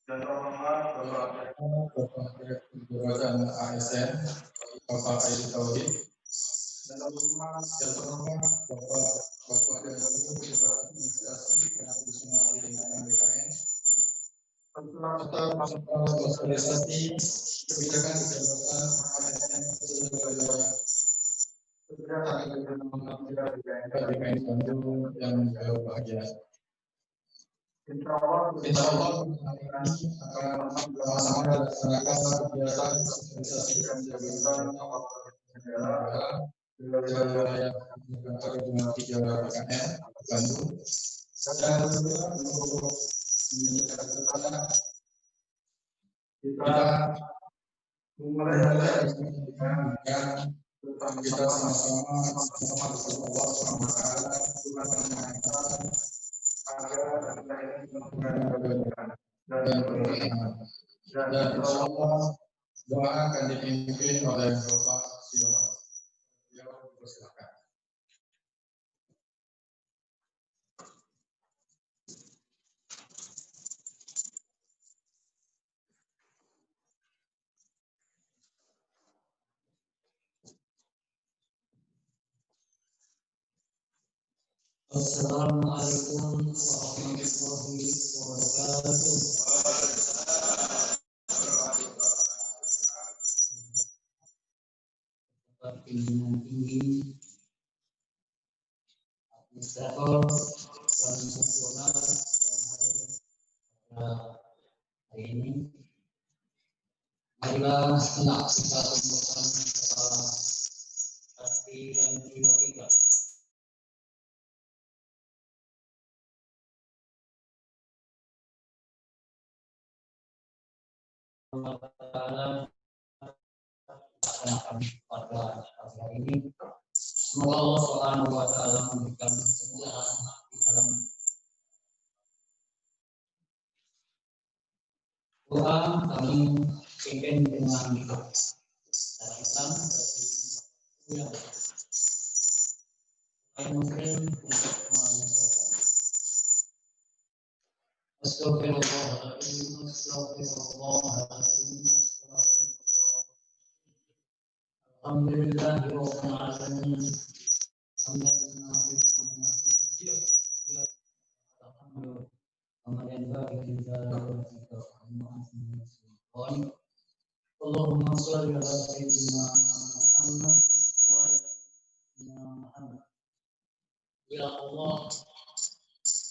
dan Bapak Direktur ASN, Bapak Ayu Tauhid, dan Bapak Direktur Pejabat Administrasi dan semua jajaran BKN, serta sosialisasi kebijakan ASN sebagai BKN Bandung yang berbahagia. Insya Allah akan sama-sama dilaksanakan kegiatan sosialisasi dan jabatan wilayah Regional 3 BKN Bandung dan untuk kita mulai dengan kita sama-sama berdoa dan insya Allah doa akan dipimpin oleh Bapak Siono. Silakan. Assalamualaikum warahmatullahi wabarakatuh. Pimpinan tinggi, administrator, dan nasional yang hadir pada hari ini. Marilah kita kumpulkan kepala hati dan jiwa kita. Pada hari ini, semoga Allah Subhanahu wa Ta'ala memberikan kemudahan di dalam doa. Kami pimpin dengan tarikan yang mungkin untuk menyelesaikan. Astagfirullahaladzim, astagfirullahaladzim, astagfirullah. Alhamdulillahirabbil alamin. Allahumma shalli ala sayyidina Muhammad wa ala Muhammad. Ya Allah,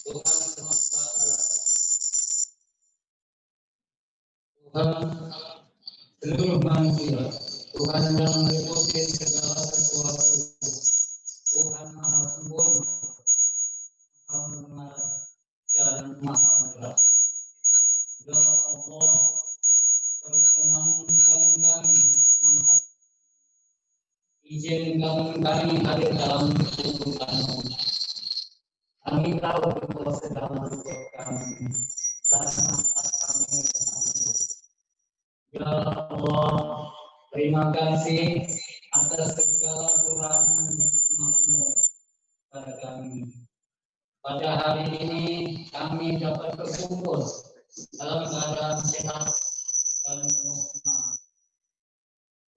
Tuhan semesta alam, Tuhan seluruh manusia, Tuhan yang meliputi segala sesuatu, Tuhan Maha Sempurna, Maha Mendengar dan Maha Melihat. Ya Allah, perkenankan kami izinkan kami hadir dalam kehidupan-Mu. Kami tahu Engkau sedang menuntut kami dan kami tenang. Ya Allah, terima kasih atas segala curahan nikmat-Mu pada kami. Pada hari ini kami dapat berkumpul dalam keadaan sehat dan penuh semangat.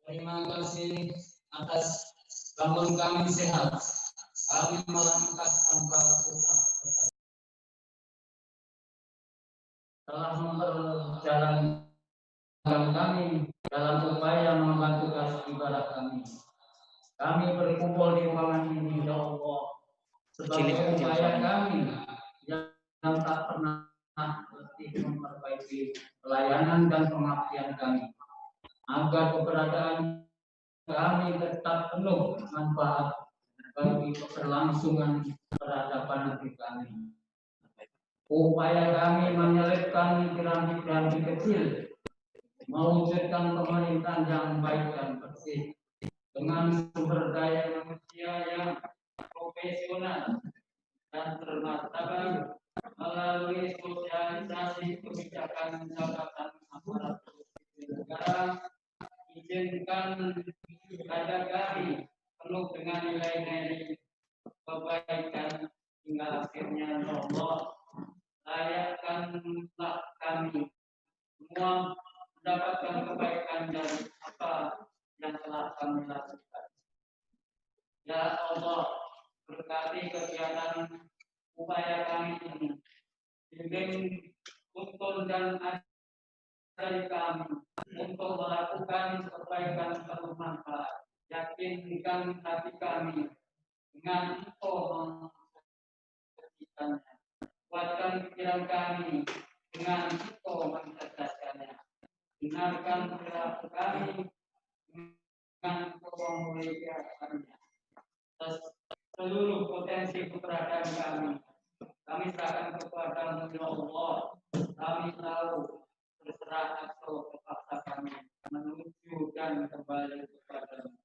Terima kasih atas bangun kami sehat. Kami melangkah tanpa susah. Telah memperjalankan kami dalam upaya membantu kasih ibadah kami. Kami berkumpul di ruangan ini, ya Allah, sebagai upaya kami yang tak pernah letih memperbaiki pelayanan dan pengabdian kami, agar keberadaan kami tetap penuh manfaat bagi keberlangsungan peradaban negeri kami. Upaya kami menyelipkan piramid-piramid kecil, mewujudkan pemerintahan yang baik dan bersih, dengan sumber daya manusia yang profesional dan bermartabat melalui sosialisasi kebijakan jabatan aparatur negara. Izinkan ibadah kami penuh dengan nilai-nilai kebaikan hingga akhirnya, ya Allah, la layakkanlah kami semua mendapatkan kebaikan dari apa yang telah kami lakukan. Ya Allah, berkati kegiatan upaya kami ini, bimbing tuntun dan ajari kami untuk melakukan kebaikan penuh manfaat. Yakinkan hati kami dengan Engkau menceritakannya. Kuatkan pikiran kami dengan Engkau mencerdaskannya. Benarkan perilaku kami dengan Engkau memuliakannya. Seluruh potensi keberadaan kami serahkan kepada-Mu ya Allah. Kami tahu berserah atau terpaksa kami menuju dan kembali kepada-Mu.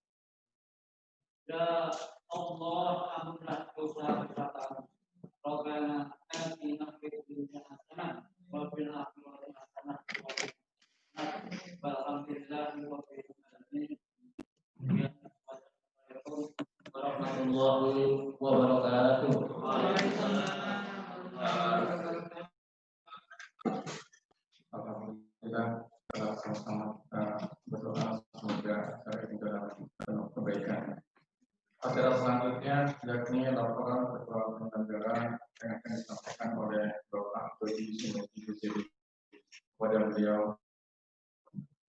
Ya Allah, ampunilah dosa-dosa kami. Rabbana atina fid dunya hasanah wa fil akhirati hasanah wa qina adzabannar. Walhamdulillahi rabbil alamin. Warahmatullahi wabarakatuh. Alhamdulillah, sama-sama kita berdoa semoga ini dalam kebaikan. Acara selanjutnya yakni laporan ketua penyelenggara yang akan disampaikan oleh Bapak Dodi Sunuti Jadi. Kepada beliau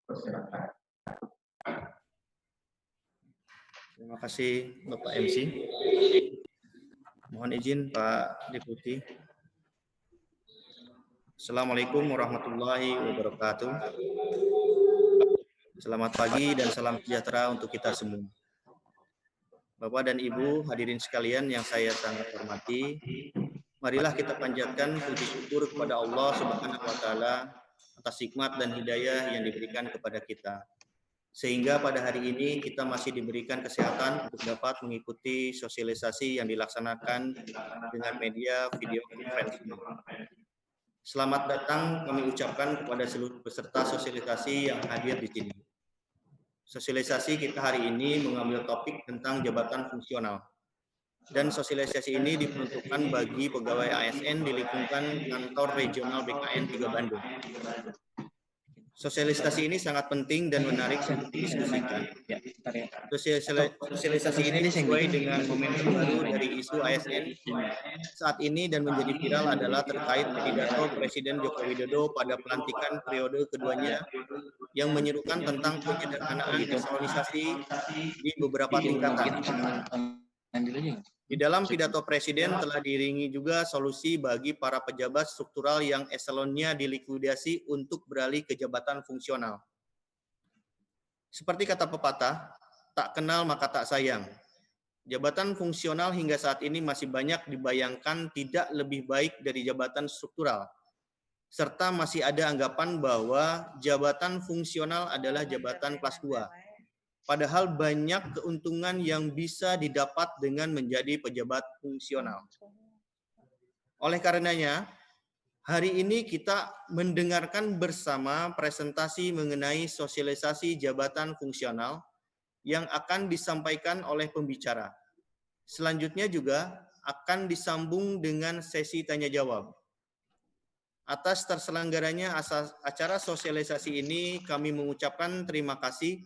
persilakan. Terima kasih Bapak MC. Mohon izin Pak Deputi. Assalamualaikum warahmatullahi wabarakatuh. Selamat pagi dan salam sejahtera untuk kita semua. Bapak dan Ibu hadirin sekalian yang saya sangat hormati, marilah kita panjatkan puji syukur kepada Allah Subhanahu wa taala atas hikmat dan hidayah yang diberikan kepada kita. Sehingga pada hari ini kita masih diberikan kesehatan untuk dapat mengikuti sosialisasi yang dilaksanakan dengan media video conference. Selamat datang kami ucapkan kepada seluruh peserta sosialisasi yang hadir di sini. Sosialisasi kita hari ini mengambil topik tentang jabatan fungsional. Dan sosialisasi ini diperuntukkan bagi pegawai ASN di lingkungan kantor regional BKN 3 Bandung. Sosialisasi ini sangat penting dan menarik untuk didiskusikan. Sosialisasi ini sesuai dengan momentum baru dari isu ASN saat ini dan menjadi viral adalah terkait pidato Presiden Joko Widodo pada pelantikan periode keduanya yang menyerukan tentang penyederhanaan eselonisasi di beberapa tingkatan. Di dalam pidato Presiden telah diiringi juga solusi bagi para pejabat struktural yang eselonnya dilikuidasi untuk beralih ke jabatan fungsional. Seperti kata pepatah, tak kenal maka tak sayang. Jabatan fungsional hingga saat ini masih banyak dibayangkan tidak lebih baik dari jabatan struktural. Serta masih ada anggapan bahwa jabatan fungsional adalah jabatan kelas 2. Padahal banyak keuntungan yang bisa didapat dengan menjadi pejabat fungsional. Oleh karenanya, hari ini kita mendengarkan bersama presentasi mengenai sosialisasi jabatan fungsional yang akan disampaikan oleh pembicara. Selanjutnya juga akan disambung dengan sesi tanya jawab. Atas terselenggaranya acara sosialisasi ini, kami mengucapkan terima kasih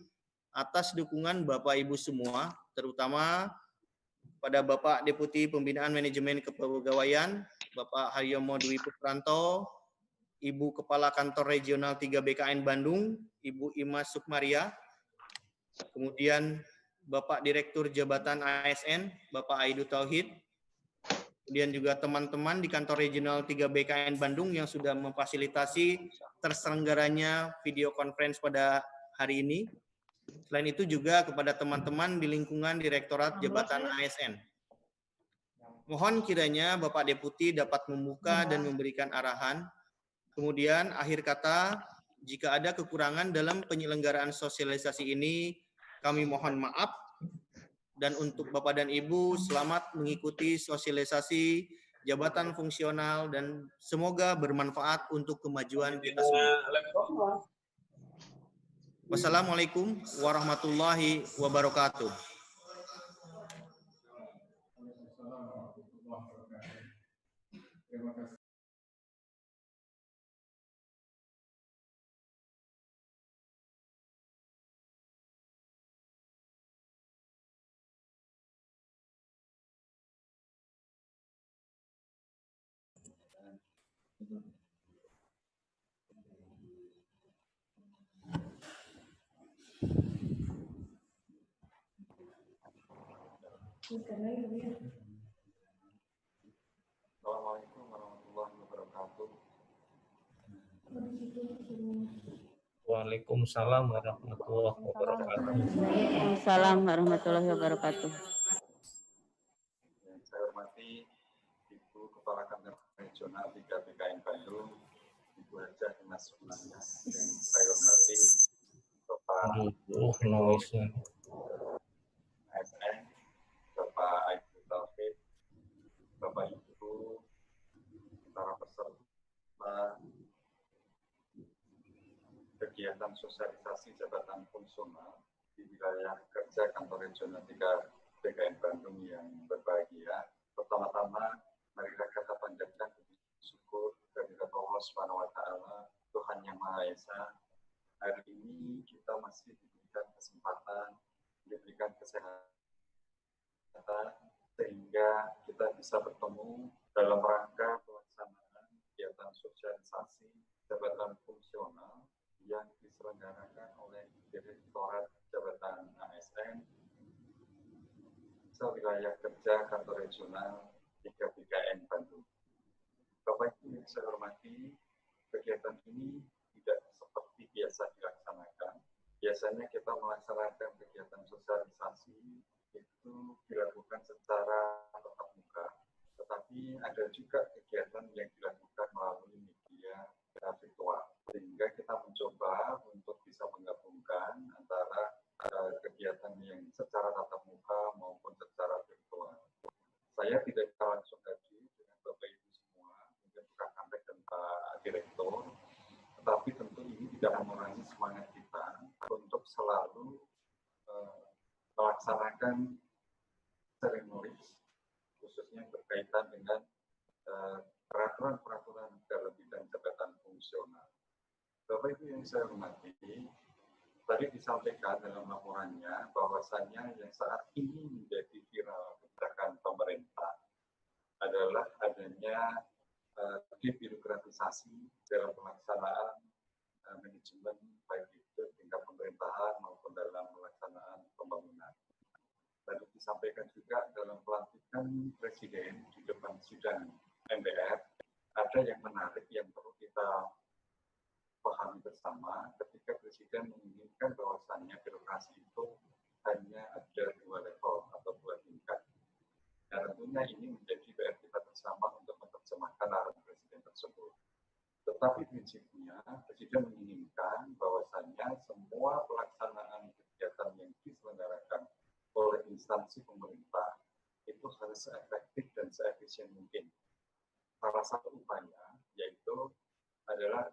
atas dukungan Bapak Ibu semua, terutama pada Bapak Deputi Pembinaan Manajemen Kepegawaian, Bapak Haryomo Dwi Putranto, Ibu Kepala Kantor Regional 3 BKN Bandung, Ibu Imas Sukmaria, kemudian Bapak Direktur Jabatan ASN, Bapak Aidu Tauhid, kemudian juga teman-teman di Kantor Regional 3 BKN Bandung yang sudah memfasilitasi terselenggaranya video conference pada hari ini. Selain itu juga kepada teman-teman di lingkungan Direktorat Jabatan ASN. Mohon kiranya Bapak Deputi dapat membuka dan memberikan arahan. Kemudian akhir kata, jika ada kekurangan dalam penyelenggaraan sosialisasi ini, kami mohon maaf. Dan untuk Bapak dan Ibu, selamat mengikuti sosialisasi jabatan fungsional dan semoga bermanfaat untuk kemajuan kita semua. Wassalamualaikum warahmatullahi wabarakatuh. Terima kasih. Assalamualaikum warahmatullahi wabarakatuh. Waalaikumsalam warahmatullahi wabarakatuh. Waalaikumsalam warahmatullahi wabarakatuh. Yang saya hormati Ibu Kepala Kantor Regional 3 BKN Bandung, Ibu Hajah Dimas Gunanya, dan saya hormati Bapak Noise-nya. ASN, Bapak Aibtu Taufik, Bapak Ibu, para peserta kegiatan sosialisasi jabatan fungsional di wilayah kerja Kantor Regional 3 BKN Bandung yang berbahagia. Pertama-tama, marilah kita panjatkan puji syukur kehadirat Allah Subhanahu wa taala, Tuhan yang Maha Esa. Hari ini kita masih diberikan kesempatan, diberikan kesehatan sehingga kita bisa bertemu dalam rangka pelaksanaan kegiatan sosialisasi jabatan fungsional yang diselenggarakan oleh Direktorat Jabatan ASN Wilayah Kerja Kantor Regional 3 BKN Bandung. Bapak Ibu yang saya hormati, kegiatan ini tidak seperti biasa dilaksanakan. Biasanya kita melaksanakan kegiatan sosialisasi itu dilakukan secara tatap muka, tetapi ada juga kegiatan yang dilakukan melalui media virtual. Sehingga kita mencoba untuk bisa menggabungkan antara kegiatan yang secara tatap muka maupun secara virtual. Saya tidak bisa langsung hadir dengan Bapak Ibu semua, mungkin Pak Kantek dan Pak Direktur, tetapi tentu ini tidak mengurangi semangat kita untuk selalu melaksanakan seremoni, khususnya berkaitan dengan peraturan-peraturan dalam bidang jabatan fungsional. Bapak Ibu yang saya hormati, tadi disampaikan dalam laporannya bahwasannya yang saat ini menjadi viral kebijakan pemerintah adalah adanya debirokratisasi dalam pelaksanaan manajemen baik itu tingkat pemerintahan maupun dalam pelaksanaan pembangunan. Tadi disampaikan juga dalam pelantikan Presiden di depan sidang MPR, ada yang menarik yang perlu kita pahami bersama ketika Presiden menginginkan bahwasannya birokrasi itu hanya ada 2 level atau 2 tingkat. Nah, tentunya ini menjadi PR kita bersama untuk menerjemahkan arahan Presiden tersebut. Tetapi prinsipnya Presiden menginginkan bahwasannya semua pelaksanaan kegiatan yang diselenggarakan oleh instansi pemerintah itu harus seefektif dan seefisien mungkin. Salah satu upaya yaitu adalah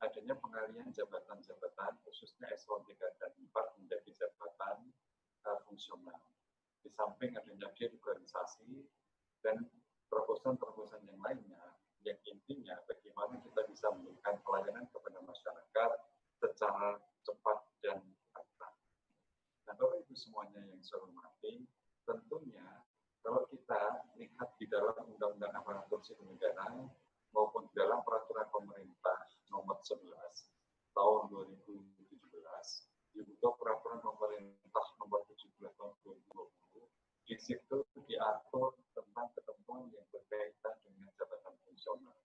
adanya pengalihan jabatan-jabatan khususnya eselon 3 dan 4 menjadi jabatan fungsional. Di samping adanya deregularisasi dan terobosan-terobosan yang lainnya, yang intinya bagaimana kita bisa memberikan pelayanan kepada masyarakat secara cepat dan akurat. Nah, Bapak Ibu semuanya yang saya hormati, tentunya kalau kita lihat di dalam Undang-Undang Aparatur Sipil Negara maupun dalam peraturan pemerintah nomor 11 tahun 2017, juga peraturan pemerintah nomor 17 tahun 2020, di situ diatur tentang ketentuan yang berkaitan dengan jabatan fungsional.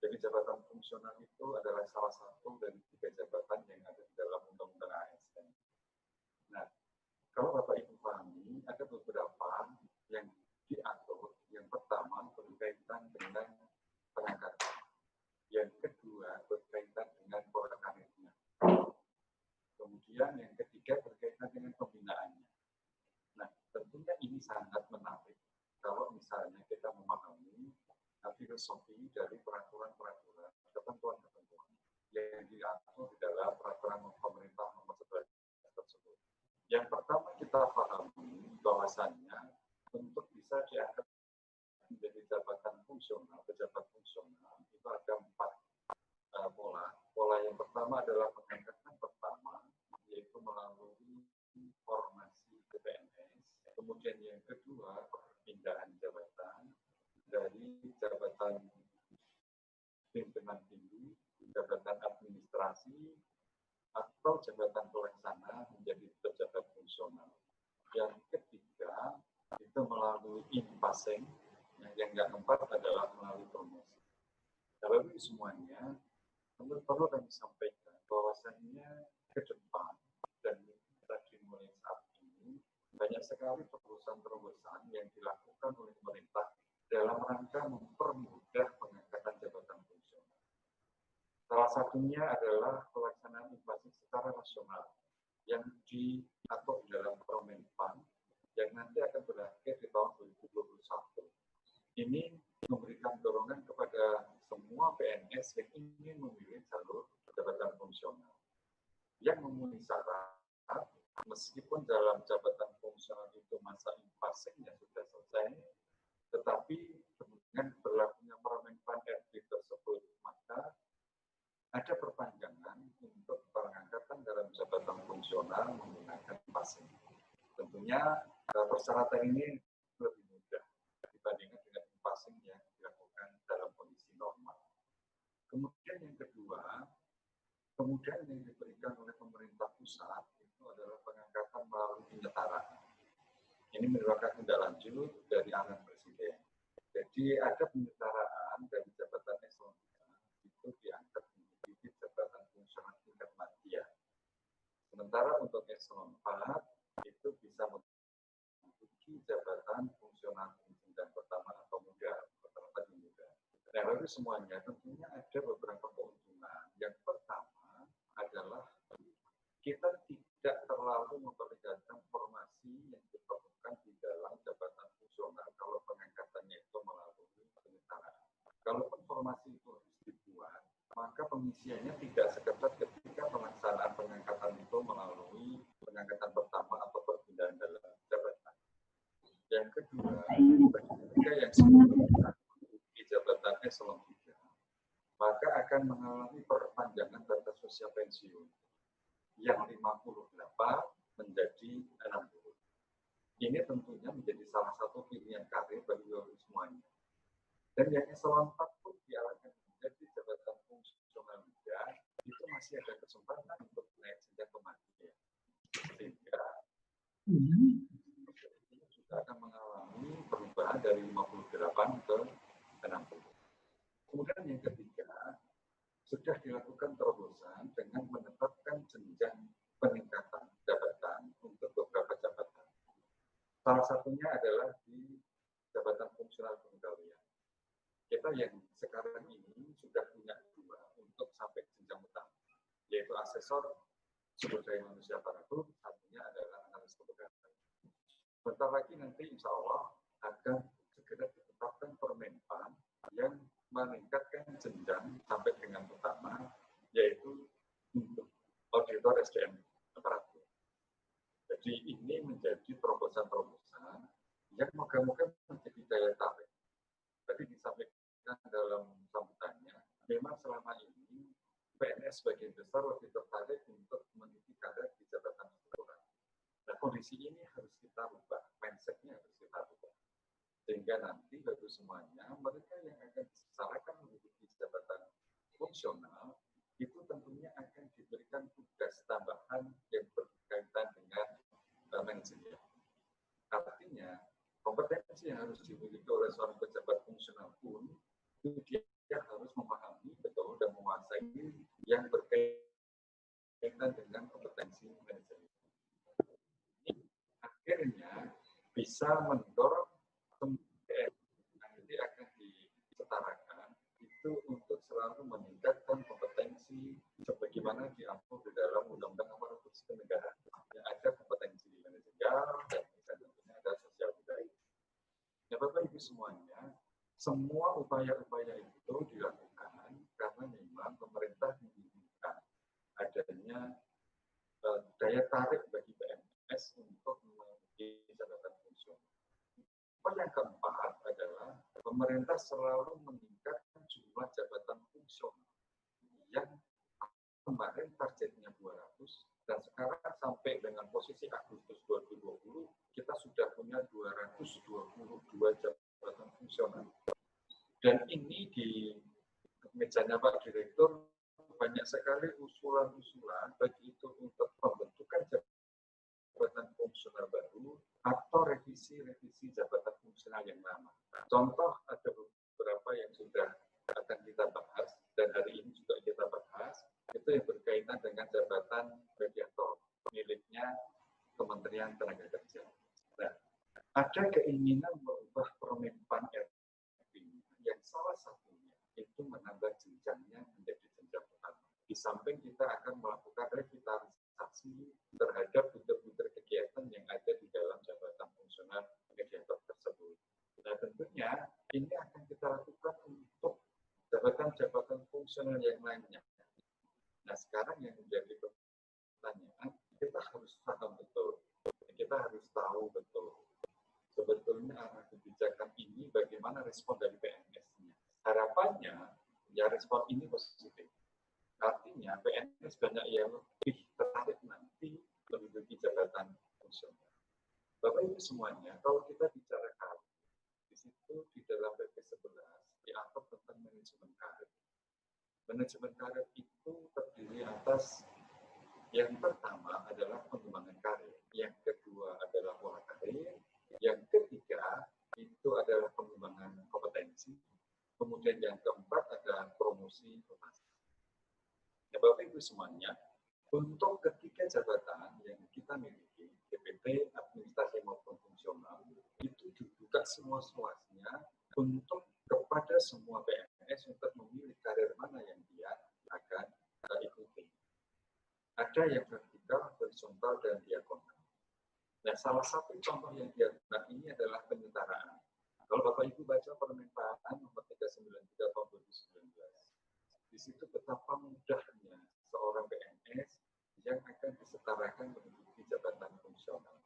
Jadi jabatan fungsional itu adalah salah satu dari 3 jabatan yang ada di dalam Undang-Undang ASN. Nah, kalau Bapak Ibu pahami, ada beberapa yang diatur. Yang pertama berkaitan dengan pengangkatan. Yang kedua berkaitan dengan pola karirnya. Kemudian yang ketiga berkaitan dengan pembinaannya. Nah, tentunya ini sangat menarik kalau misalnya kita memahami filosofi dari peraturan-peraturan, ketentuan-ketentuan yang diatur di dalam peraturan pemerintah nomor 11 tersebut. Yang pertama kita pahami bahwasannya untuk bisa diangkat menjadi jabatan fungsional, pejabat fungsional itu ada 4 pola. Pola yang pertama adalah pengangkatan pertama, yaitu melalui formasi PNS. Kemudian yang kedua perpindahan jabatan dari jabatan atau jabatan pelaksana menjadi pejabat fungsional. Yang ketiga itu melalui in-passing, yang keempat adalah melalui promosi. Tapi semuanya perlu kami sampaikan bahwasannya ke depan dan kita dimulai saat ini banyak sekali terobosan-terobosan yang dilakukan oleh pemerintah dalam rangka mempermudah pengangkatan jabatan fungsional. Salah satunya adalah pelaksanaan in-passing secara nasional yang diatur dalam Permenpan yang nanti akan berakhir di tahun 2021. Ini memberikan dorongan kepada semua PNS yang ingin memilih jalur jabatan fungsional yang memenuhi syarat, meskipun dalam jabatan fungsional itu masa in-passing-nya sudah selesai, tetapi dengan berlakunya Permenpan RB tersebut, maka ada perpanjangan untuk pengangkatan dalam jabatan fungsional menggunakan passing. Tentunya persyaratan ini lebih mudah dibandingkan dengan passing yang dilakukan dalam kondisi normal. Kemudian yang kedua, kemudian yang diberikan oleh pemerintah pusat itu adalah pengangkatan melalui penyetaraan. Ini merupakan tindak lanjut dari arahan Presiden. Jadi ada penyetaraan dari jabatan eselon 3 itu diangkat menjadi jabatan fungsional tingkat madya. Sementara untuk eselon 4 itu bisa memiliki jabatan fungsional jenjang pertama atau muda, rata-rata muda. Nah, lalu semuanya tentunya ada beberapa keuntungan. Yang pertama adalah kita tidak terlalu memperlihatkan formasi yang diperlukan di dalam jabatan fungsional kalau pengangkatannya itu melalui penyetaraan. Kalaupun formasi itu harus dibuat, maka pengisiannya tidak seketat ketika pelaksanaan pengangkatan itu melalui pengangkatan pertama atau perpindahan dalam jabatan. Yang kedua, ketika yang sebelumnya di jabatan eselon 3, maka akan mengalami perpanjangan batas usia pensiun yang 58 menjadi 60. Ini tentunya menjadi salah satu pilihan karir bagi semuanya. Dan yang eselon 4 pun diarahkan menjadi jabatan fungsional muda, itu masih ada kesempatan untuk naik jenjang kemadyan. Sehingga ini juga akan mengalami perubahan dari 58 ke 60. Kemudian yang ketiga, sudah dilakukan terobosan dengan menetapkan jenjang peningkatan jabatan untuk beberapa jabatan. Salah satunya adalah di jabatan fungsional pegawaian. Kita yang sekarang ini sudah punya 2 untuk sampai jenjang utama, yaitu asesor sumber daya manusia aparatur, satunya adalah analis kepegawaian. Bentar lagi nanti insya Allah akan segera ditetapkan Permenpan yang meningkatkan jenjang sampai dengan pertama, yaitu untuk auditor SDM aparatur. Jadi ini menjadi terobosan-terobosan yang moga-moga menjadi daya tarik. Tadi disampaikan dalam sambutannya, memang selama ini PNS sebagian besar lebih tertarik untuk meniti karir di jabatan struktural. Nah, kondisi ini harus kita rubah, mindset-nya harus kita rubah. Sehingga nanti bagi semuanya, mereka yang akan disesalahkan menduduki jabatan fungsional, itu tentunya akan diberikan tugas tambahan yang berkaitan dengan manajemen. Artinya, kompetensi yang harus dimiliki oleh seorang pejabat fungsional pun, itu dia harus memahami betul dan menguasai yang berkaitan dengan kompetensi manajemen. Ini akhirnya bisa mendorong nanti akan disetarakan itu untuk selalu meningkatkan kompetensi sebagaimana diatur di dalam Undang-Undang Aparatur Sipil Negara yang ada kompetensi manajerial dan tentunya ada sosial budaya. Ya Bapak Ibu semuanya, semua upaya-upaya itu dilakukan karena memang pemerintah menginginkan adanya daya tarik bagi PNS untuk memiliki jabatan fungsional. Yang keempat adalah pemerintah selalu meningkatkan jumlah jabatan fungsional yang kemarin targetnya 200 dan sekarang sampai dengan posisi Agustus 2020 kita sudah punya 222 jabatan fungsional. Dan ini di mejanya Pak Direktur banyak sekali usulan-usulan, baik itu untuk pembentukan jabatan fungsional baru atau revisi jabatan fungsional yang lama. Contoh ada beberapa yang sudah akan kita bahas dan hari ini juga kita bahas, itu yang berkaitan dengan jabatan mediator miliknya Kementerian Tenaga Kerja. Nah, ada keinginan merubah Permenpan RB yang salah satunya itu menambah jenjangnya menjadi jenjang utama. Di samping kita akan melakukan revitalisasi terhadap butir-butir kegiatan yang ada di dalam jabatan fungsional mediator tersebut. Nah, tentunya ini akan kita lakukan untuk jabatan-jabatan fungsional yang lainnya. Nah, sekarang yang menjadi pertanyaan, kita harus paham betul, kita harus tahu betul sebetulnya arah kebijakan ini bagaimana respon dari PNS-nya. Harapannya, ya respon ini positif. Artinya PNS banyak yang lebih tertarik nanti menduduki jabatan fungsional. Bapak Ibu semuanya, kalau kita bicara karir, di situ di dalam PP 11 diatur tentang manajemen karir. Manajemen karir itu terdiri atas yang pertama adalah pengembangan karir, yang kedua adalah pola karir, yang ketiga itu adalah pengembangan kompetensi, kemudian yang keempat adalah promosi inovasi. Ya, Bapak Ibu semuanya, untuk ketiga jabatan yang kita miliki, DPT, administrasi maupun fungsional, itu dibuka semua-semuanya untuk kepada semua PNS untuk memilih karir mana yang dia akan ikuti. Ada yang vertikal, horizontal, dan diagonal. Nah, salah satu contoh yang diagonal ini adalah penyetaraan. Kalau Bapak Ibu baca Permenpan nomor 393 tahun 2019, di situ betapa mudahnya seorang PNS yang akan disetarakan menduduki jabatan fungsional.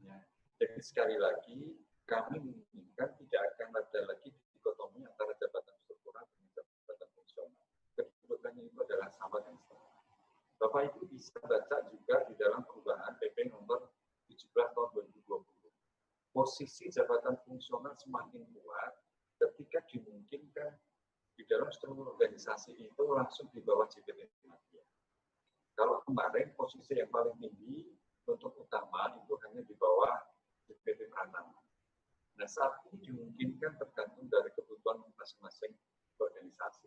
Ya. Jadi sekali lagi, kami menginginkan tidak akan ada lagi dikotomi antara jabatan struktural dengan jabatan fungsional. Kedudukannya itu adalah sama dan sama. Bapak Ibu bisa baca juga di dalam perubahan PP nomor 17 tahun 2020. Posisi jabatan fungsional semakin kuat ketika dimungkinkan di dalam struktur organisasi itu langsung di bawah JPT Media. Kalau kemarin posisi yang paling tinggi untuk utama itu hanya di bawah JPT Pratama. Nah, saat ini dimungkinkan tergantung dari kebutuhan masing-masing organisasi.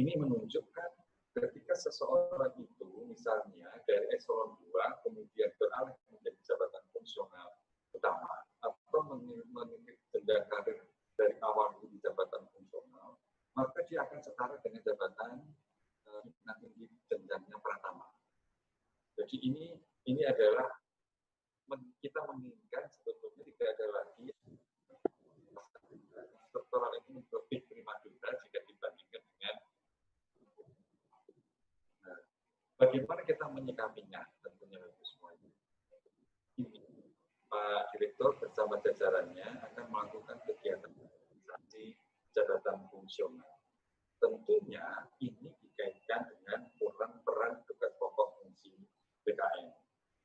Ini menunjukkan ketika seseorang itu misalnya dari eselon 2 kemudian beralih menjadi jabatan fungsional utama atau mengikuti jenjang karir dari awal di jabatan fungsional, maka dia akan setara dengan jabatan nanti di jenjangnya pratama. Jadi ini adalah kita menginginkan sebetulnya tidak ada lagi struktural ini lebih primadona jika dibandingkan dengan bagaimana kita menyikapinya tentunya Bapak semuanya. Ini Pak Direktur bersama jajarannya akan melakukan kegiatan organisasi jabatan fungsional. Tentunya ini dikaitkan dengan peran tugas pokok fungsi BKN.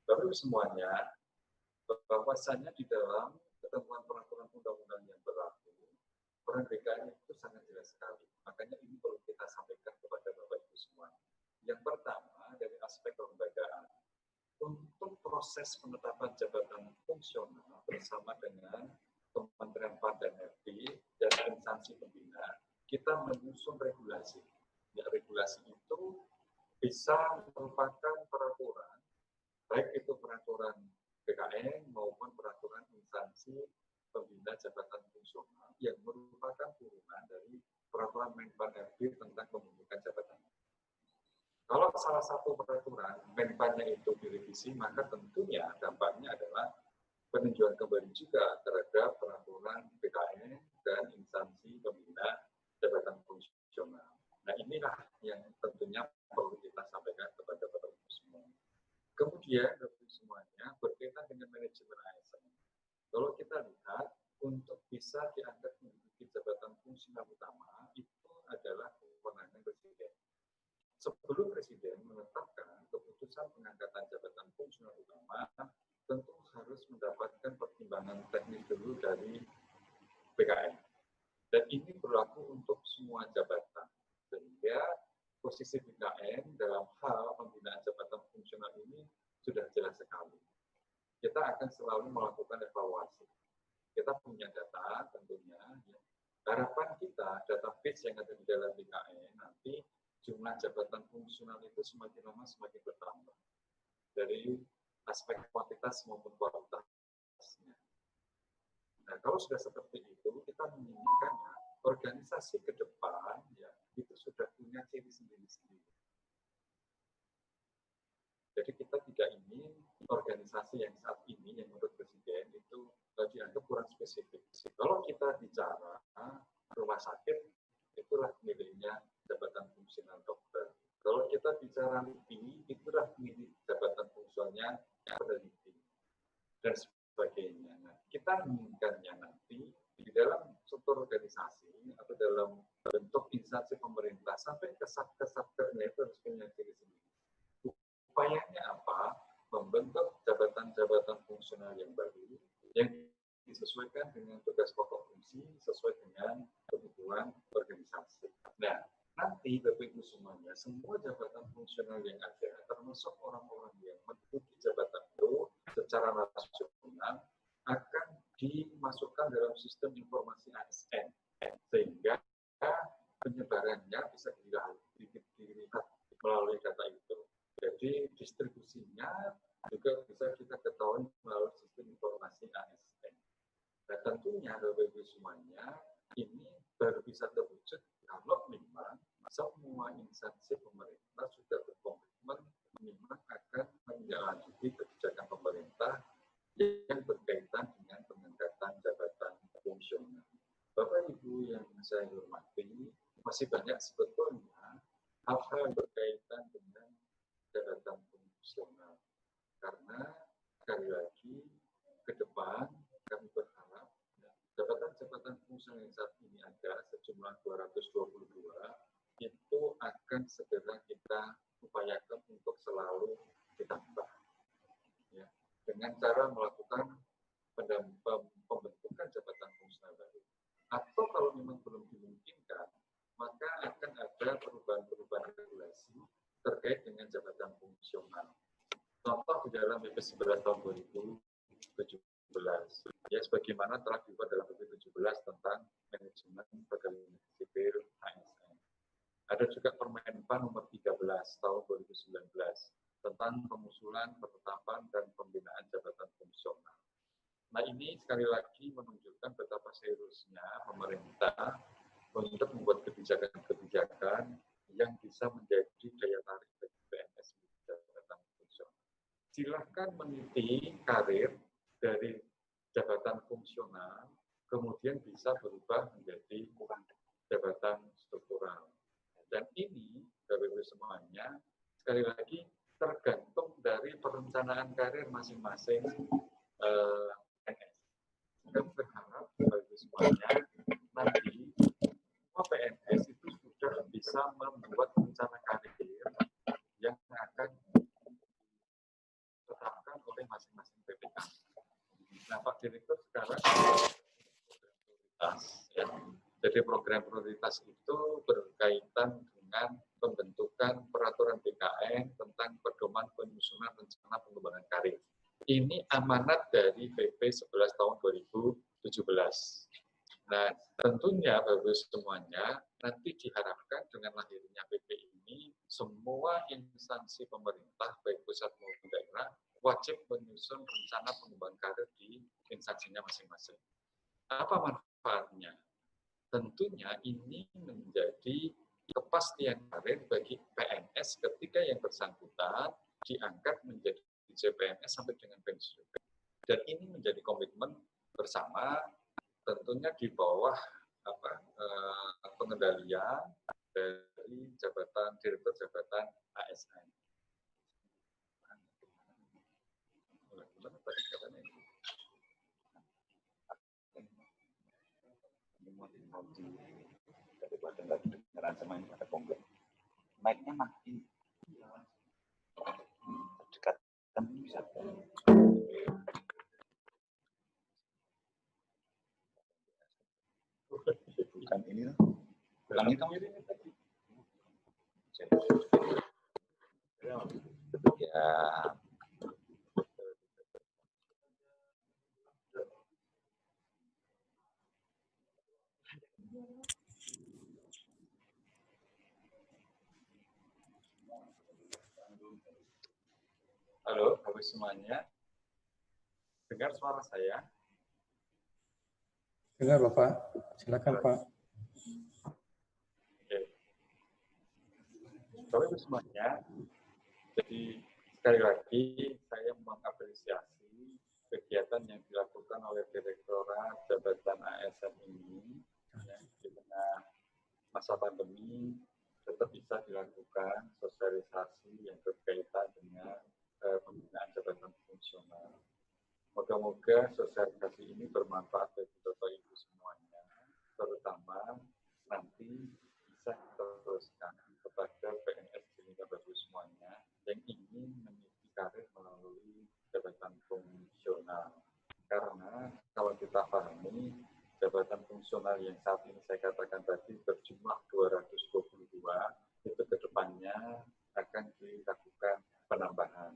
Bapak semuanya, bahwasannya di dalam ketentuan peraturan undang-undang yang berlaku, peran BKN itu sangat jelas sekali. Makanya ini perlu kita sampaikan kepada Bapak Ibu semuanya. Yang pertama, dari aspek kelembagaan. Untuk proses penetapan jabatan fungsional bersama dengan Kementerian PAN dan RB dan instansi pembina, kita menyusun regulasi. Ya, regulasi itu bisa merupakan peraturan, baik itu peraturan BKN maupun peraturan instansi pembina jabatan fungsional yang merupakan turunan dari peraturan Menpan RB tentang pembentukan jabatan. Kalau salah satu peraturan Menpannya itu direvisi, maka tentunya dampaknya adalah peninjauan kembali juga terhadap peraturan BKN dan instansi pembina jabatan fungsional. Nah, inilah yang tentunya perlu kita sampaikan kepada Bapak Ibu semua. Kemudian, Bapak Ibu semuanya, berkaitan dengan manajemen ASN. Kalau kita lihat, untuk bisa diangkat menduduki jabatan fungsional utama, itu adalah kewenangan Presiden. Sebelum Presiden menetapkan keputusan pengangkatan jabatan fungsional utama, tentu harus mendapatkan pertimbangan teknis dulu dari BKN. Dan ini berlaku untuk semua jabatan. Sehingga posisi teknis yang ada di dalam BKN, nanti jumlah jabatan fungsional itu semakin lama semakin bertambah dari aspek kuantitas maupun kualitasnya. Nah, kalau sudah seperti itu, kita menginginkannya organisasi ke depan ya itu sudah punya ciri sendiri-sendiri. Jadi kita tidak ingin organisasi yang saat ini yang menurut Presiden itu dianggap kurang spesifik. Kalau kita bicara rumah sakit, itulah miliknya jabatan fungsional dokter. Kalau kita bicara LIPI, itulah milik jabatan fungsionalnya peneliti dan sebagainya. Nah, kita menginginkannya nanti di dalam struktur organisasi atau dalam bentuk instansi pemerintah sampai ke satker-satkernya itu harus punya ciri sendiri. Upayanya apa? Membentuk jabatan-jabatan fungsional yang baru yang disesuaikan dengan tugas pokok fungsi sesuai dengan kebutuhan organisasi. Nah, nanti Bapak Ibu semuanya, semua jabatan fungsional yang ada, termasuk orang-orang yang menduduki jabatan itu secara rasional, akan dimasukkan dalam sistem informasi ASN, sehingga penyebarannya bisa dilihat melalui data itu. Jadi distribusinya juga bisa kita ketahui melalui sistem informasi ASN. Nah, tentunya Bapak Ibu semuanya, ini baru bisa terwujud kalau memang semua instansi pemerintah sudah berkomitmen memang akan menindaklanjuti kebijakan pemerintah yang berkaitan dengan pengangkatan jabatan fungsional. Bapak Ibu yang saya hormati, masih banyak sebetulnya hal-hal yang berkaitan dengan jabatan fungsional. Karena sekali lagi ke depan kami berharap jabatan-jabatan fungsional yang saat ini ada sejumlah 222 itu akan segera kita upayakan untuk selalu ditambah. Ya, dengan cara melakukan pembentukan jabatan fungsional baru. Atau kalau memang belum dimungkinkan, maka akan ada perubahan-perubahan regulasi terkait dengan jabatan fungsional. Contoh di dalam PP 11 tahun 2017. Ya, sebagaimana telah dibuat dalam PP 17 tentang manajemen pegawai sipil ASN. Ada juga Permenpan nomor 13 tahun 2019 tentang pengusulan, penetapan, dan pembinaan jabatan fungsional. Nah, ini sekali lagi menunjukkan betapa seriusnya pemerintah untuk membuat kebijakan-kebijakan yang bisa menjadi daya tarik bagi PNS jabatan fungsional. Silahkan meniti karir dari jabatan fungsional, kemudian bisa berubah menjadi jabatan struktural. Dan ini, Bapak Ibu semuanya, sekali lagi tergantung dari perencanaan karir masing-masing PNS. Kami berharap Bapak Ibu semuanya nanti semua PNS itu sudah bisa membuat rencana karir yang akan ditetapkan oleh masing-masing PPK. Nah, Pak Direktur sekarang prioritas, ya. Jadi program prioritas itu berkaitan dengan pembentukan peraturan BKN tentang pedoman penyusunan rencana pengembangan karir. Ini amanat dari PP 11 tahun 2017. Nah, tentunya Bapak semuanya nanti diharapkan dengan lahirnya PP ini semua instansi pemerintah baik pusat maupun daerah wajib menyusun rencana pengembangan karir di instansinya masing-masing. Apa manfaatnya? Tentunya ini menjadi kepastian karir bagi PNS ketika yang bersangkutan diangkat menjadi CPNS sampai dengan pensiun. Dan ini menjadi komitmen bersama, tentunya di bawah pengendalian dari jabatan direktur jabatan ASN. Daripada nggak dengeran sama ini ada komplain. Mic-nya mati. Dekatkan bisa. Bukan ini loh. Ulangi kamu ini tadi. Ya. Halo, semuanya. Dengar suara saya? Dengar Bapak, silakan Pak. Oke. Bapak Ibu semuanya, jadi sekali lagi saya mengapresiasi kegiatan yang dilakukan oleh Direktorat Jabatan ASN ini ya, di tengah masa pandemi tetap bisa dilakukan sosialisasi yang berkaitan dengan penggunaan jabatan fungsional. Moga-moga sosialisasi ini bermanfaat bagi Bapak Ibu semuanya, terutama nanti bisa teruskan kepada PNS di Bapak Ibu semuanya yang ingin meniti karir melalui jabatan fungsional. Karena kalau kita pahami, jabatan fungsional yang saat ini saya katakan tadi berjumlah 222, itu ke depannya akan dilakukan penambahan.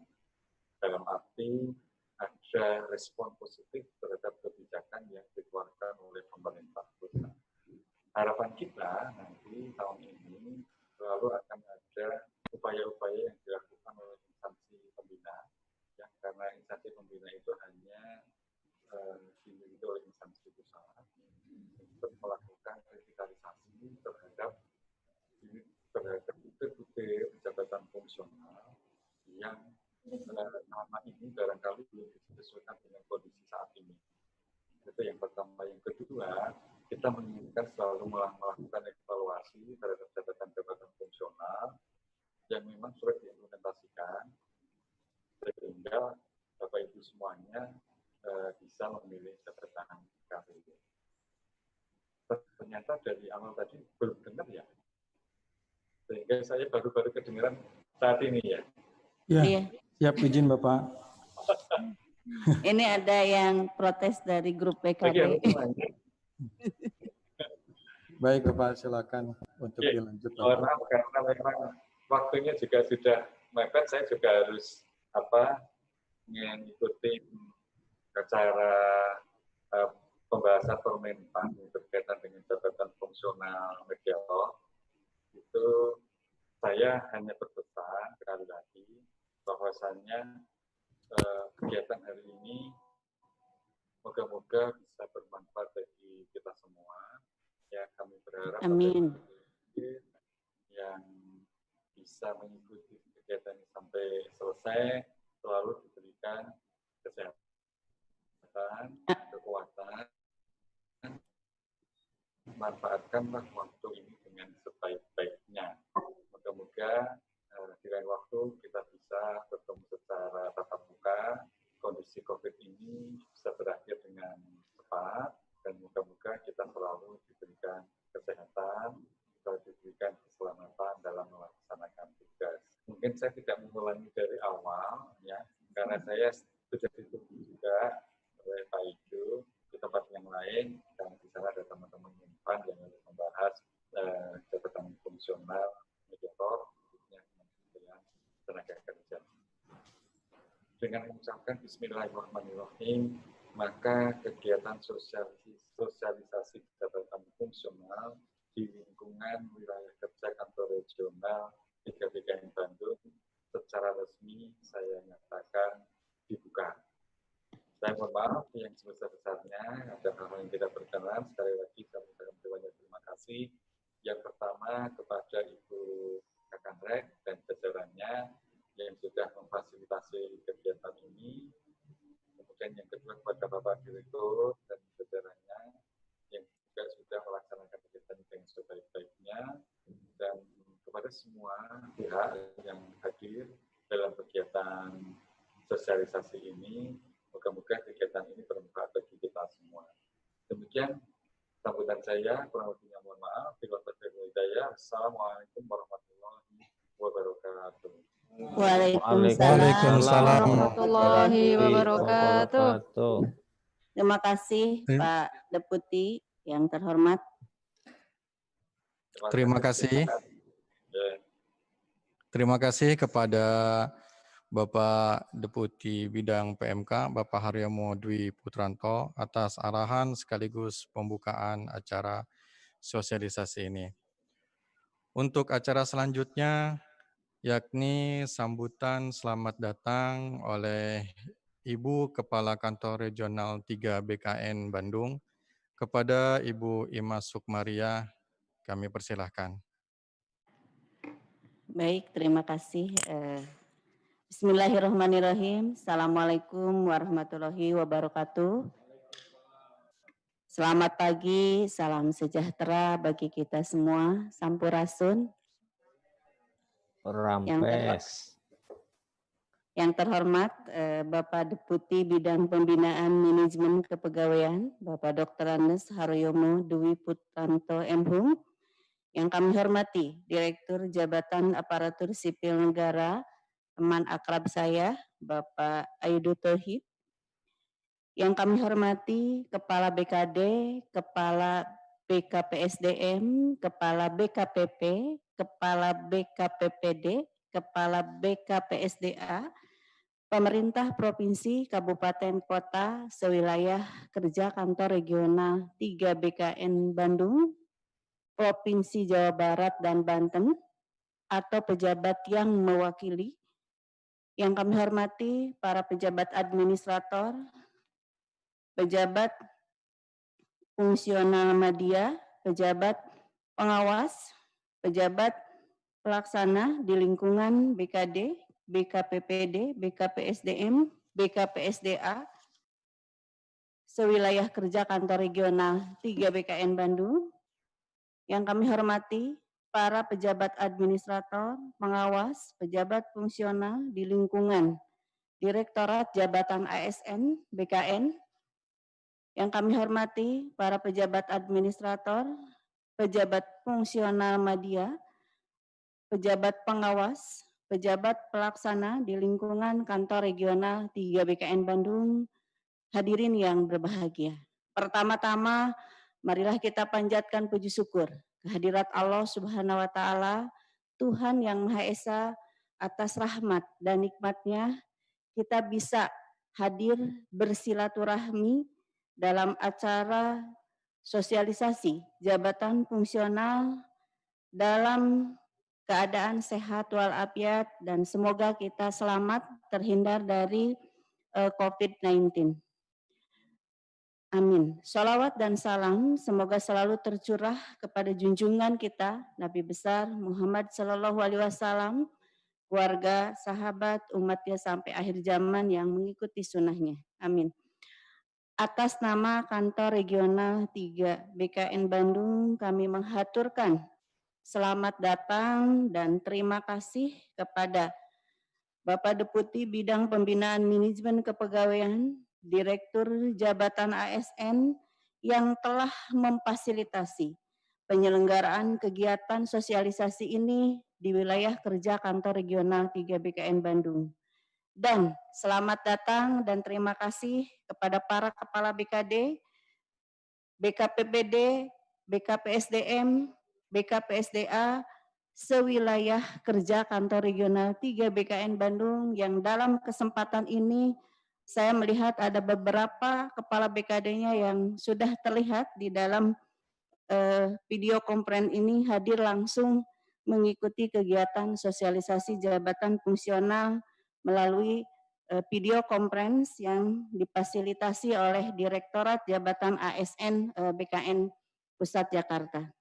Dalam arti ada respon positif terhadap kebijakan yang dikeluarkan oleh pemerintah pusat. Harapan kita nanti tahun ini selalu akan ada upaya-upaya yang dilakukan oleh instansi pembina, ya, karena instansi pembina itu hanya dimiliki oleh instansi pusat untuk melakukan revitalisasi terhadap butir-butir jabatan fungsional yang nama ini barangkali belum disesuaikan dengan kondisi saat ini. Itu yang pertama. Yang kedua, kita menginginkan selalu melakukan evaluasi terhadap jabatan-jabatan fungsional yang memang sudah diimplementasikan, sehingga Bapak Ibu semuanya bisa memilih jabatan karir. Ternyata dari awal tadi belum dengar ya, sehingga saya baru-baru kedengaran saat ini ya. Ya, siap izin Bapak. Ini ada yang protes dari grup PKB. Baik Bapak, silakan untuk dilanjut. Mohon maaf karena memang waktunya juga sudah mepet, saya juga harus mengikuti acara pembahasan Permenpan berkaitan dengan jabatan fungsional media law. Itu saya hanya berpesan sekali lagi bahwasannya kegiatan hari ini moga-moga bisa bermanfaat bagi kita semua. Ya, kami berharap Amin. yang bisa mengikuti kegiatan ini sampai selesai selalu diberikan kesehatan, kekuatan. Manfaatkanlah waktu ini dengan sebaik-baiknya. Moga-moga di lain waktu kita bisa bertemu secara tatap muka. Kondisi COVID ini bisa berakhir dengan cepat dan moga-moga kita selalu diberikan kesehatan, selalu diberikan keselamatan dalam melaksanakan tugas. Mungkin saya tidak mengulangi dari awal, ya, karena saya sudah ditunggu juga oleh Pak Ijo di tempat yang lain, dan di sana ada teman-teman Menpan yang membahas jabatan fungsional mediator, khususnya Kementerian Tenaga Kerja. Dengan mengucapkan Bismillahirrahmanirrahim, maka kegiatan sosialisasi jabatan fungsional di lingkungan wilayah kerja kantor regional 3 DKI Bandung secara resmi saya nyatakan dibuka. Saya mohon maaf yang sebesar-besarnya ada hal-hal yang tidak berkenan. Sekali lagi saya mengucapkan banyak terima kasih. Yang pertama kepada Ibu Kakanrek dan jajarannya yang sudah memfasilitasi kegiatan ini. Kemudian yang kedua kepada Bapak Direktur dan jajarannya yang juga sudah melaksanakan kegiatan ini dengan sebaik-baiknya, dan kepada semua pihak yang hadir dalam kegiatan sosialisasi ini. Moga-moga kegiatan ini bermanfaat bagi kita semua. Demikian sambutan saya, kurang lebihnya mohon maaf. Assalamualaikum warahmatullahi wabarakatuh. Waalaikumsalam warahmatullahi wabarakatuh. Terima kasih Pak Deputi yang terhormat. Terima kasih. Terima kasih kepada Bapak Deputi Bidang PMK, Bapak Haryomo Dwi Putranto, atas arahan sekaligus pembukaan acara sosialisasi ini. Untuk acara selanjutnya, yakni sambutan selamat datang oleh Ibu Kepala Kantor Regional 3 BKN Bandung kepada Ibu Imas Sukmaria. Kami persilahkan. Baik, terima kasih. Bismillahirrahmanirrahim. Assalamualaikum warahmatullahi wabarakatuh. Selamat pagi, salam sejahtera bagi kita semua. Sampurasun. Rampes. Yang terhormat Bapak Deputi Bidang Pembinaan Manajemen Kepegawaian, Bapak Dr. Andes Haryomo Dwi Putranto MHum. Yang kami hormati Direktur Jabatan Aparatur Sipil Negara, teman akrab saya, Bapak Ayudo Tauhid. Yang kami hormati Kepala BKD, Kepala BKPSDM, Kepala BKPP, Kepala BKPPD, Kepala BKPSDA, Pemerintah Provinsi, Kabupaten, Kota, sewilayah kerja Kantor Regional 3 BKN Bandung, Provinsi Jawa Barat dan Banten, atau pejabat yang mewakili. Yang kami hormati para pejabat administrator, pejabat fungsional media, pejabat pengawas, pejabat pelaksana di lingkungan BKD, BKPPD, BKPSDM, BKPSDA, sewilayah kerja Kantor Regional 3 BKN Bandung. Yang kami hormati para pejabat administrator, pengawas, pejabat fungsional di lingkungan Direktorat Jabatan ASN BKN. Yang kami hormati para pejabat administrator, pejabat fungsional media, pejabat pengawas, pejabat pelaksana di lingkungan Kantor Regional 3 BKN Bandung, hadirin yang berbahagia. Pertama-tama, marilah kita panjatkan puji syukur kehadirat Allah Subhanahu wa Ta'ala, Tuhan yang Maha Esa, atas rahmat dan nikmatnya kita bisa hadir bersilaturahmi dalam acara sosialisasi jabatan fungsional dalam keadaan sehat walafiat dan semoga kita selamat terhindar dari COVID-19. Amin. Sholawat dan salam semoga selalu tercurah kepada junjungan kita Nabi besar Muhammad Sallallahu Alaihi Wasallam, keluarga, sahabat, umatnya sampai akhir zaman yang mengikuti sunnahnya. Amin. Atas nama Kantor Regional 3 BKN Bandung, kami menghaturkan selamat datang dan terima kasih kepada Bapak Deputi Bidang Pembinaan Manajemen Kepegawaian, Direktur Jabatan ASN yang telah memfasilitasi penyelenggaraan kegiatan sosialisasi ini di wilayah kerja Kantor Regional 3 BKN Bandung. Dan selamat datang dan terima kasih kepada para Kepala BKD, BKPPD, BKPSDM, BKPSDA, sewilayah kerja Kantor Regional 3 BKN Bandung yang dalam kesempatan ini saya melihat ada beberapa Kepala BKD-nya yang sudah terlihat di dalam video konferensi ini hadir langsung mengikuti kegiatan sosialisasi jabatan fungsional melalui video konferensi yang difasilitasi oleh Direktorat Jabatan ASN BKN Pusat Jakarta.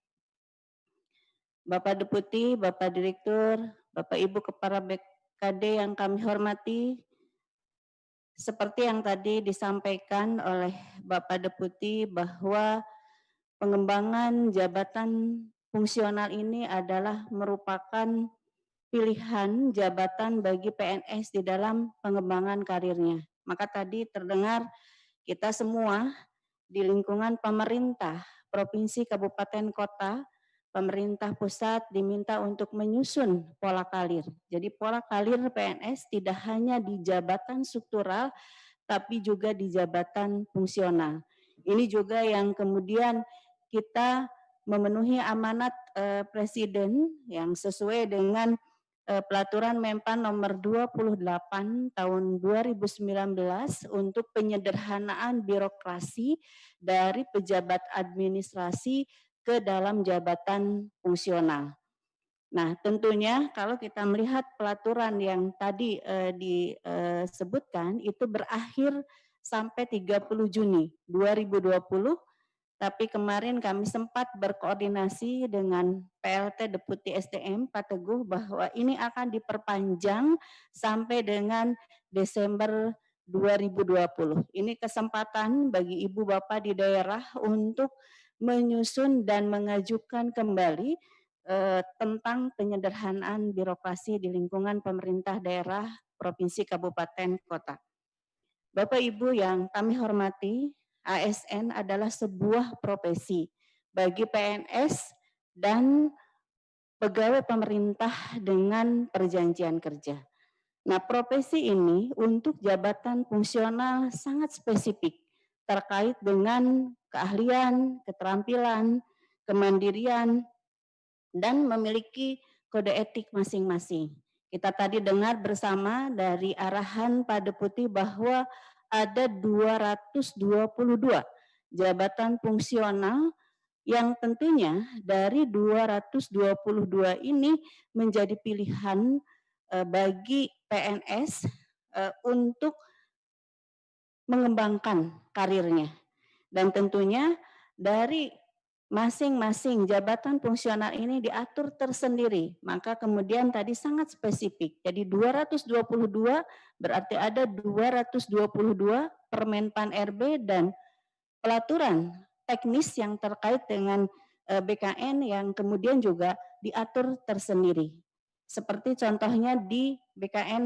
Bapak Deputi, Bapak Direktur, Bapak Ibu Kepala BKD yang kami hormati, seperti yang tadi disampaikan oleh Bapak Deputi bahwa pengembangan jabatan fungsional ini adalah merupakan pilihan jabatan bagi PNS di dalam pengembangan karirnya. Maka tadi terdengar kita semua di lingkungan pemerintah, provinsi, kabupaten, kota, pemerintah pusat diminta untuk menyusun pola karir. Jadi pola karir PNS tidak hanya di jabatan struktural, tapi juga di jabatan fungsional. Ini juga yang kemudian kita memenuhi amanat Presiden yang sesuai dengan Pelaturan Menpan nomor 28 tahun 2019 untuk penyederhanaan birokrasi dari pejabat administrasi ke dalam jabatan fungsional. Nah, tentunya kalau kita melihat pelaturan yang tadi disebutkan itu berakhir sampai 30 Juni 2020, tapi kemarin kami sempat berkoordinasi dengan PLT Deputi SDM Pak Teguh bahwa ini akan diperpanjang sampai dengan Desember 2020. Ini kesempatan bagi Ibu Bapak di daerah untuk menyusun dan mengajukan kembali tentang penyederhanaan birokrasi di lingkungan pemerintah daerah, provinsi, kabupaten, kota. Bapak Ibu yang kami hormati, ASN adalah sebuah profesi bagi PNS dan pegawai pemerintah dengan perjanjian kerja. Nah, profesi ini untuk jabatan fungsional sangat spesifik terkait dengan keahlian, keterampilan, kemandirian, dan memiliki kode etik masing-masing. Kita tadi dengar bersama dari arahan Pak Deputi bahwa ada 222 jabatan fungsional yang tentunya dari 222 ini menjadi pilihan bagi PNS untuk mengembangkan karirnya. Dan tentunya dari masing-masing jabatan fungsional ini diatur tersendiri, maka kemudian tadi sangat spesifik. Jadi 222 berarti ada 222 Permenpan RB dan pelaturan teknis yang terkait dengan BKN yang kemudian juga diatur tersendiri. Seperti contohnya di BKN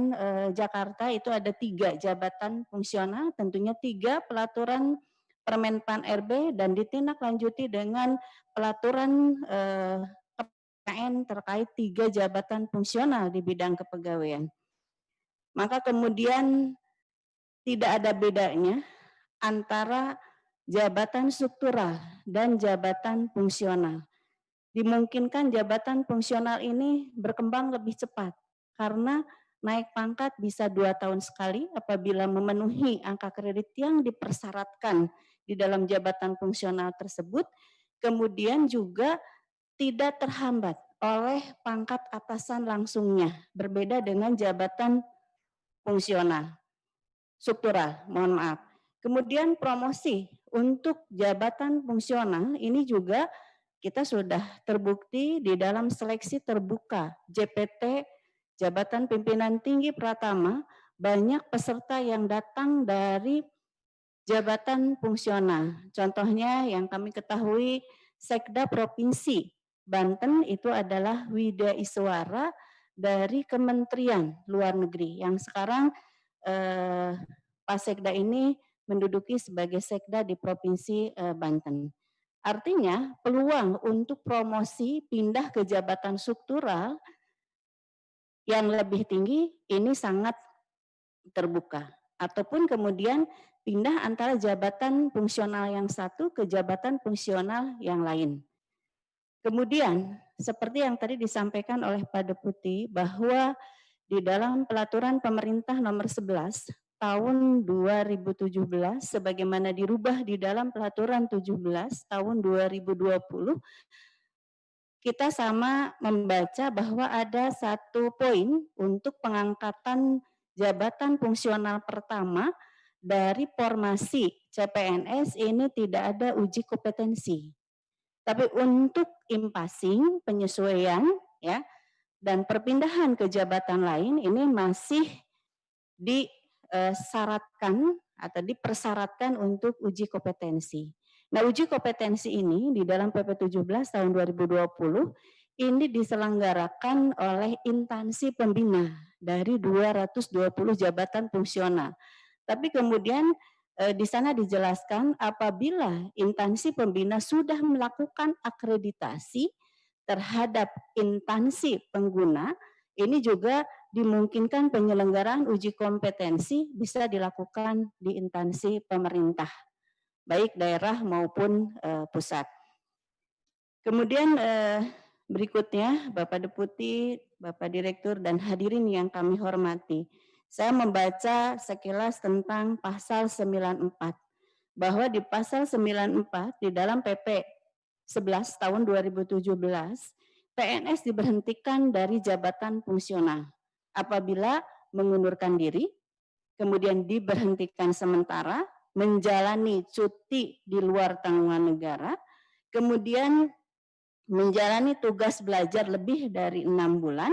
Jakarta itu ada 3 jabatan fungsional, tentunya 3 pelaturan Permenpan RB dan ditindaklanjuti dengan pelaturan BKN terkait 3 jabatan fungsional di bidang kepegawaian. Maka kemudian tidak ada bedanya antara jabatan struktural dan jabatan fungsional. Dimungkinkan jabatan fungsional ini berkembang lebih cepat karena naik pangkat bisa 2 tahun sekali apabila memenuhi angka kredit yang dipersyaratkan di dalam jabatan fungsional tersebut, kemudian juga tidak terhambat oleh pangkat atasan langsungnya, berbeda dengan jabatan fungsional, struktural, mohon maaf. Kemudian promosi untuk jabatan fungsional ini juga kita sudah terbukti di dalam seleksi terbuka JPT, Jabatan Pimpinan Tinggi Pratama, banyak peserta yang datang dari jabatan fungsional. Contohnya yang kami ketahui Sekda Provinsi Banten itu adalah Wida Iswara dari Kementerian Luar Negeri yang sekarang Pak Sekda ini menduduki sebagai Sekda di Provinsi Banten. Artinya peluang untuk promosi pindah ke jabatan struktural yang lebih tinggi ini sangat terbuka. Ataupun kemudian pindah antara jabatan fungsional yang satu ke jabatan fungsional yang lain. Kemudian seperti yang tadi disampaikan oleh Pak Deputi bahwa di dalam Pelaturan Pemerintah Nomor 11 Tahun 2017 sebagaimana dirubah di dalam Pelaturan 17 Tahun 2020, kita sama membaca bahwa ada 1 poin untuk pengangkatan jabatan fungsional pertama dari formasi CPNS ini tidak ada uji kompetensi. Tapi untuk impasing, penyesuaian ya dan perpindahan ke jabatan lain ini masih disyaratkan atau dipersyaratkan untuk uji kompetensi. Nah, uji kompetensi ini di dalam PP 17 tahun 2020 ini diselenggarakan oleh instansi pembina dari 220 jabatan fungsional. Tapi kemudian di sana dijelaskan apabila instansi pembina sudah melakukan akreditasi terhadap instansi pengguna, ini juga dimungkinkan penyelenggaraan uji kompetensi bisa dilakukan di instansi pemerintah, baik daerah maupun pusat. Kemudian berikutnya Bapak Deputi, Bapak Direktur, dan hadirin yang kami hormati. Saya membaca sekilas tentang pasal 94, bahwa di pasal 94 di dalam PP 11 tahun 2017, PNS diberhentikan dari jabatan fungsional apabila mengundurkan diri, kemudian diberhentikan sementara, menjalani cuti di luar tanggungan negara, kemudian menjalani tugas belajar lebih dari 6 bulan,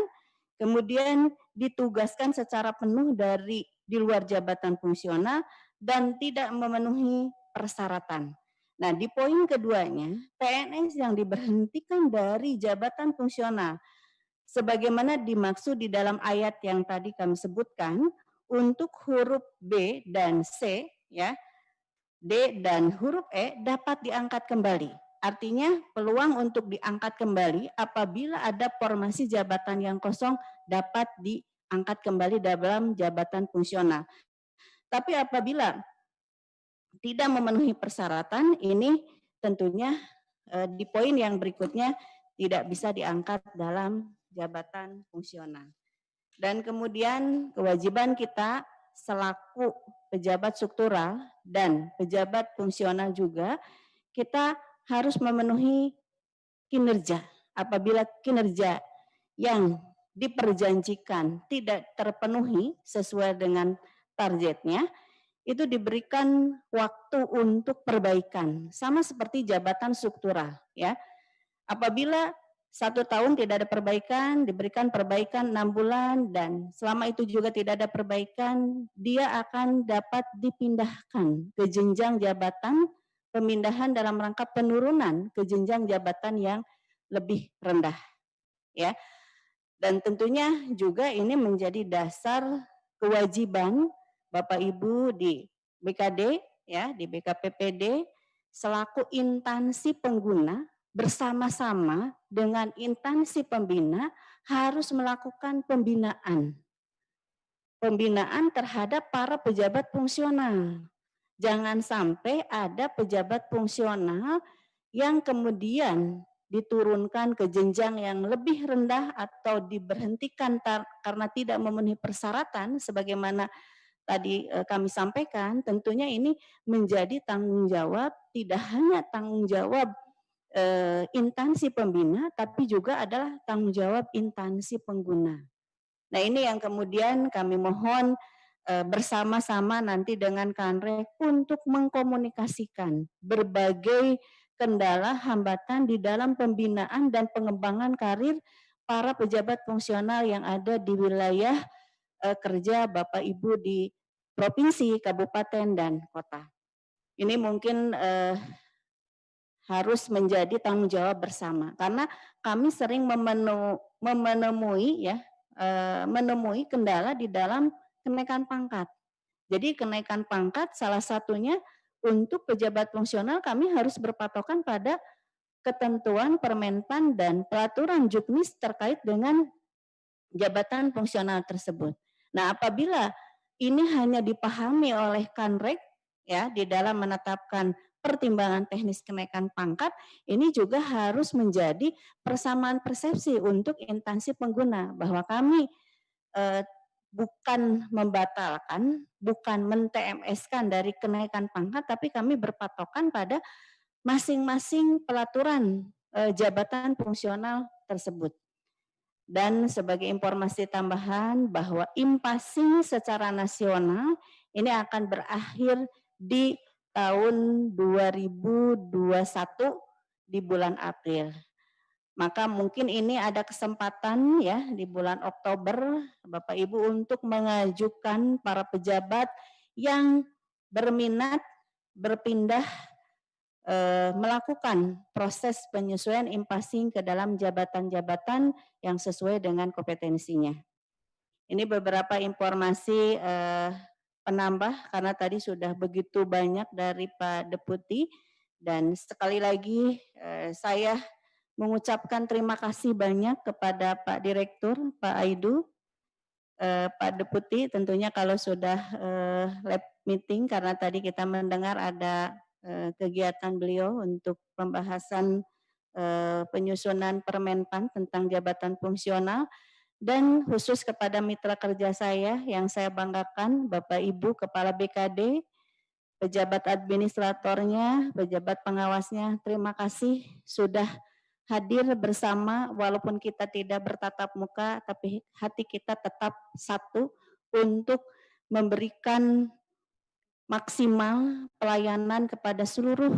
kemudian ditugaskan secara penuh di luar jabatan fungsional dan tidak memenuhi persyaratan. Nah, di poin keduanya, PNS yang diberhentikan dari jabatan fungsional sebagaimana dimaksud di dalam ayat yang tadi kami sebutkan, untuk huruf B dan C, ya, D dan huruf E dapat diangkat kembali. Artinya peluang untuk diangkat kembali apabila ada formasi jabatan yang kosong dapat diangkat kembali dalam jabatan fungsional. Tapi apabila tidak memenuhi persyaratan, ini tentunya di poin yang berikutnya tidak bisa diangkat dalam jabatan fungsional. Dan kemudian kewajiban kita selaku pejabat struktural dan pejabat fungsional juga, kita harus memenuhi kinerja. Apabila kinerja yang diperjanjikan tidak terpenuhi sesuai dengan targetnya, itu diberikan waktu untuk perbaikan, sama seperti jabatan struktural, ya. Apabila 1 tahun tidak ada perbaikan, diberikan perbaikan 6 bulan, dan selama itu juga tidak ada perbaikan, dia akan dapat dipindahkan ke jenjang jabatan, pemindahan dalam rangka penurunan ke jenjang jabatan yang lebih rendah, ya. Dan tentunya juga ini menjadi dasar kewajiban Bapak Ibu di BKD, ya, di BKPPD selaku instansi pengguna bersama-sama dengan instansi pembina harus melakukan pembinaan terhadap para pejabat fungsional. Jangan sampai ada pejabat fungsional yang kemudian diturunkan ke jenjang yang lebih rendah atau diberhentikan karena tidak memenuhi persyaratan sebagaimana tadi kami sampaikan. Tentunya ini menjadi tanggung jawab, tidak hanya tanggung jawab instansi pembina, tapi juga adalah tanggung jawab instansi pengguna. Nah, ini yang kemudian kami mohon bersama-sama nanti dengan Kanrek untuk mengkomunikasikan berbagai kendala, hambatan di dalam pembinaan dan pengembangan karir para pejabat fungsional yang ada di wilayah kerja Bapak Ibu di provinsi, kabupaten, dan kota. Ini mungkin harus menjadi tanggung jawab bersama, karena kami sering menemui kendala di dalam kenaikan pangkat. Jadi kenaikan pangkat salah satunya untuk pejabat fungsional kami harus berpatokan pada ketentuan Permenpan dan peraturan Juknis terkait dengan jabatan fungsional tersebut. Nah, apabila ini hanya dipahami oleh Kanrek, ya, di dalam menetapkan pertimbangan teknis kenaikan pangkat, ini juga harus menjadi persamaan persepsi untuk instansi pengguna bahwa kami bukan membatalkan, bukan men-TMS-kan dari kenaikan pangkat, tapi kami berpatokan pada masing-masing pelaturan jabatan fungsional tersebut. Dan sebagai informasi tambahan bahwa impasing secara nasional ini akan berakhir di tahun 2021 di bulan April. Maka mungkin ini ada kesempatan, ya, di bulan Oktober Bapak Ibu untuk mengajukan para pejabat yang berminat berpindah melakukan proses penyesuaian impasing ke dalam jabatan-jabatan yang sesuai dengan kompetensinya. Ini beberapa informasi penambah karena tadi sudah begitu banyak dari Pak Deputi, dan sekali lagi saya mengucapkan terima kasih banyak kepada Pak Direktur, Pak Aidu, Pak Deputi. Tentunya kalau sudah lab meeting karena tadi kita mendengar ada kegiatan beliau untuk pembahasan penyusunan Permenpan tentang jabatan fungsional, dan khusus kepada mitra kerja saya yang saya banggakan, Bapak Ibu Kepala BKD, pejabat administratornya, pejabat pengawasnya, terima kasih sudah hadir bersama walaupun kita tidak bertatap muka, tapi hati kita tetap satu untuk memberikan maksimal pelayanan kepada seluruh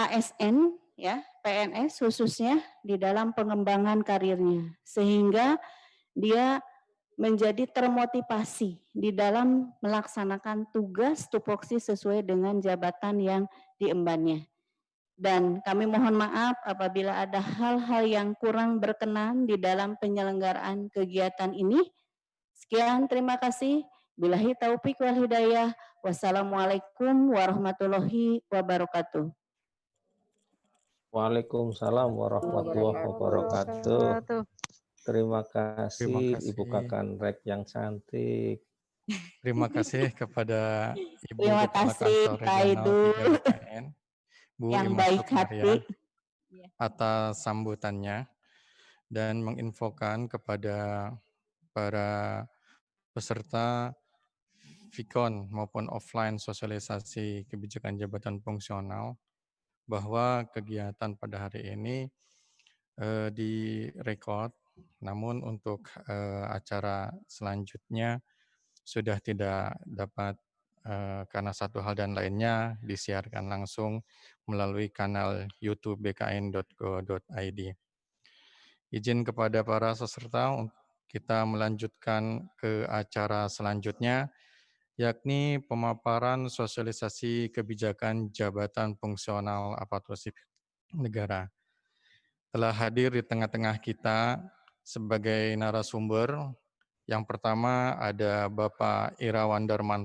ASN, ya, PNS khususnya di dalam pengembangan karirnya, sehingga dia menjadi termotivasi di dalam melaksanakan tugas tupoksi sesuai dengan jabatan yang diembannya. Dan kami mohon maaf apabila ada hal-hal yang kurang berkenan di dalam penyelenggaraan kegiatan ini. Sekian, terima kasih. Billahi taufik wal hidayah. Wassalamualaikum warahmatullahi wabarakatuh. Waalaikumsalam warahmatullahi wabarakatuh. Terima kasih Ibu Kakan Rek yang cantik. Terima kasih kepada Ibu Terima Kepala kasih, Kantor Kak Regional Edu. 3 BKN, Bu Yang Imas baik Sukmaria, hati. atas sambutannya dan menginfokan kepada para peserta Vikon maupun offline sosialisasi kebijakan jabatan fungsional bahwa kegiatan pada hari ini direkod, namun untuk acara selanjutnya sudah tidak dapat karena satu hal dan lainnya disiarkan langsung melalui kanal YouTube bkn.go.id. Izin kepada para peserta kita melanjutkan ke acara selanjutnya, yakni pemaparan sosialisasi kebijakan jabatan fungsional aparatur sipil negara. Telah hadir di tengah-tengah kita sebagai narasumber. Yang pertama ada Bapak Irawan Darman